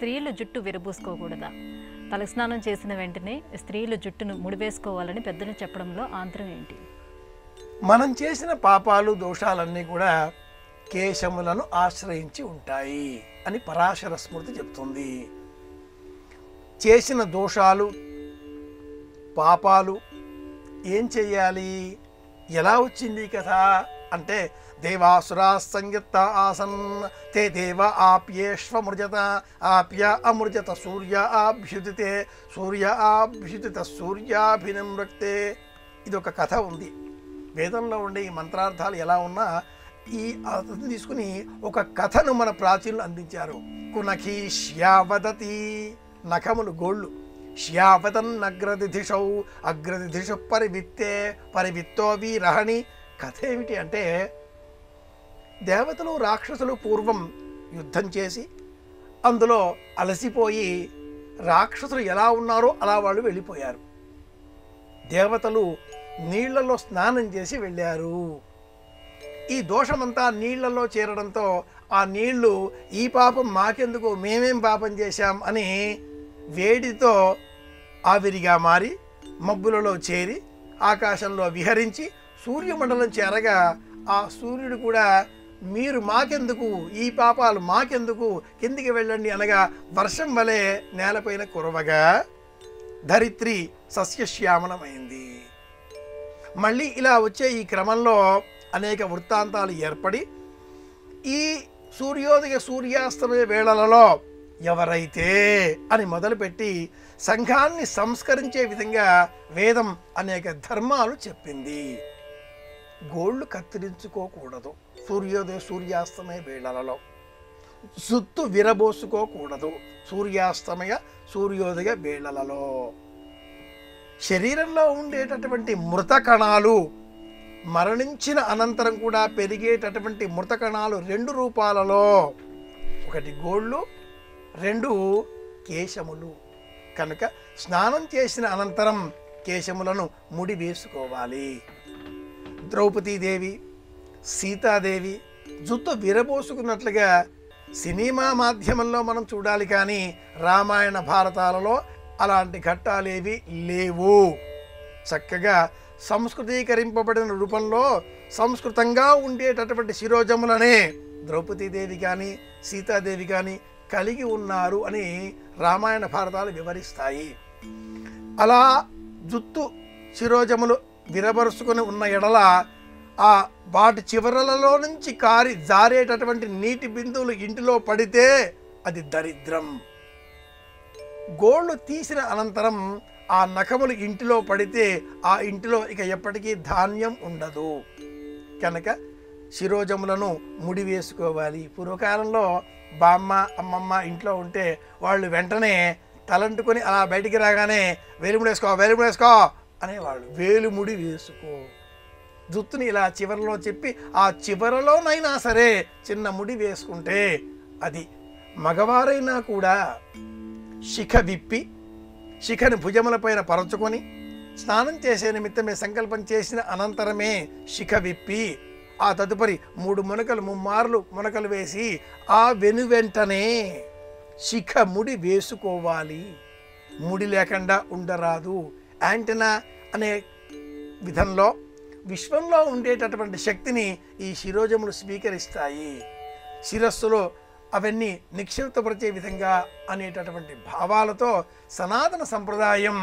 స్త్రీలు జుట్టు విరబూసుకోకూడదా? తలస్నానం చేసిన వెంటనే స్త్రీలు జుట్టును ముడివేసుకోవాలని పెద్దలు చెప్పడంలో ఆంతరం ఏంటి? మనం చేసిన పాపాలు దోషాలన్నీ కూడా కేశములను ఆశ్రయించి ఉంటాయి అని పరాశర స్మృతి చెప్తుంది. చేసిన దోషాలు పాపాలు ఏం చెయ్యాలి? ఎలా వచ్చింది కథ అంటే, దేవాసురా సంయుక్త ఆసన్ తే దేవ ఆప్యేష్వమృజత ఆప్య అమృజత సూర్య ఆభ్యుదితే సూర్య ఆభ్యుదిత సూర్యాభినమ్రక్తే. ఇది ఒక కథ ఉంది. వేదంలో ఉండే ఈ మంత్రార్థాలు ఎలా ఉన్నా ఈ అర్థం తీసుకుని ఒక కథను మన ప్రాచీనులు అందించారు. కునఖీ శ్యావదతి, నఖములు గోళ్ళు. శ్యావదన్ అగ్రదిధిషౌ అగ్రదిధిషు పరివిత్తే పరివిత్తో వీరహణి. కథ ఏమిటి అంటే, దేవతలు రాక్షసులు పూర్వం యుద్ధం చేసి అందులో అలసిపోయి రాక్షసులు ఎలా ఉన్నారో అలా వాళ్ళు వెళ్ళిపోయారు. దేవతలు నీళ్లలో స్నానం చేసి వెళ్ళారు. ఈ దోషమంతా నీళ్లలో చేరడంతో ఆ నీళ్లు ఈ పాపం మాకెందుకు, మేమేం పాపం చేశాం అని వేడితో ఆవిరిగా మారి మబ్బులలో చేరి ఆకాశంలో విహరించి సూర్యమండలం చేరగా ఆ సూర్యుడు కూడా మీరు మాకెందుకు, ఈ పాపాలు మాకెందుకు, కిందికి వెళ్ళండి అనగా వర్షం వలె నేలపైన కురవగా ధరిత్రి సస్యశ్యామలమైంది. మళ్ళీ ఇలా వచ్చే ఈ క్రమంలో అనేక వృత్తాంతాలు ఏర్పడి ఈ సూర్యోదయ సూర్యాస్తమయ వేళలలో ఎవరైతే అని మొదలుపెట్టి సంఘాన్ని సంస్కరించే విధంగా వేదం అనేక ధర్మాలు చెప్పింది. గోళ్ళు కత్తిరించుకోకూడదు సూర్యోదయ సూర్యాస్తమయ వేళలలో, సుత్తు విరబోసుకోకూడదు సూర్యాస్తమయ సూర్యోదయ వేళలలో. శరీరంలో ఉండేటటువంటి మృత కణాలు మరణించిన అనంతరం కూడా పెరిగేటటువంటి మృత కణాలు రెండు రూపాలలో, ఒకటి గోళ్ళు, రెండు కేశములు. కనుక స్నానం చేసిన అనంతరం కేశములను ముడి వేసుకోవాలి. ద్రౌపదీదేవి, సీతాదేవి జుట్టు విరబోసుకున్నట్లుగా సినిమా మాధ్యమంలో మనం చూడాలి, కానీ రామాయణ భారతాలలో అలాంటి ఘట్టాలేవి లేవు. చక్కగా సంస్కృతీకరింపబడిన రూపంలో సంస్కృతంగా ఉండేటటువంటి శిరోజములనే ద్రౌపదీదేవి కానీ సీతాదేవి కానీ కలిగి ఉన్నారు అని రామాయణ భారతాలు వివరిస్తాయి. అలా జుత్తు శిరోజములు విరబరుచుకొని ఉన్న ఎడల ఆ వాటి చివరలలో నుంచి కారి జారేటటువంటి నీటి బిందువులు ఇంటిలో పడితే అది దరిద్రం. గోళ్ళు తీసిన అనంతరం ఆ నఖములు ఇంటిలో పడితే ఆ ఇంటిలో ఇక ఎప్పటికీ ధాన్యం ఉండదు. కనుక శిరోజములను ముడి వేసుకోవాలి. పూర్వకాలంలో బామ్మ అమ్మమ్మ ఇంట్లో ఉంటే వాళ్ళు వెంటనే తలంటుకొని అలా బయటికి రాగానే వేలుముడేసుకో వేలుముడేసుకో అనేవాళ్ళు. వేలుముడి వేసుకో, జుత్తుని ఇలా చివరలో చెప్పి ఆ చివరలోనైనా సరే చిన్న ముడి వేసుకుంటే అది. మగవారైనా కూడా శిఖ విప్పి శిఖని భుజములపైన పరచుకొని స్నానం చేసే నిమిత్తమే సంకల్పం చేసిన అనంతరమే శిఖ విప్పి ఆ తదుపరి 3 మునకలు ముమ్మార్లు మునకలు వేసి ఆ వెనువెంటనే శిఖ ముడి వేసుకోవాలి. ముడి లేకుండా ఉండరాదు. యాంటెనా అనే విధంలో విశ్వంలో ఉండేటటువంటి శక్తిని ఈ శిరోజములు స్వీకరిస్తాయి. శిరస్సులో అవన్నీ నిక్షిప్తపరిచే విధంగా అనేటటువంటి భావాలతో సనాతన సంప్రదాయం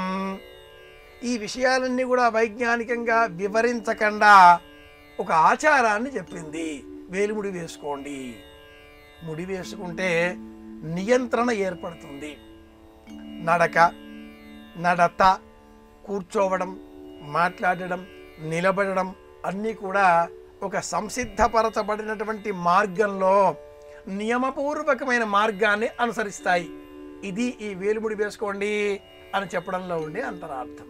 ఈ విషయాలన్నీ కూడా వైజ్ఞానికంగా వివరించకుండా ఒక ఆచారాన్ని చెప్పింది. వేలుముడి వేసుకోండి. ముడి వేసుకుంటే నియంత్రణ ఏర్పడుతుంది. నడక, నడత, కూర్చోవడం, మాట్లాడడం, నిలబడడం అన్నీ కూడా ఒక సంసిద్ధపరచబడినటువంటి మార్గంలో నియమపూర్వకమైన మార్గాన్ని అనుసరిస్తాయి. ఇది ఈ వేలుముడి వేసుకోండి అని చెప్పడంలో ఉండే అంతరార్థం.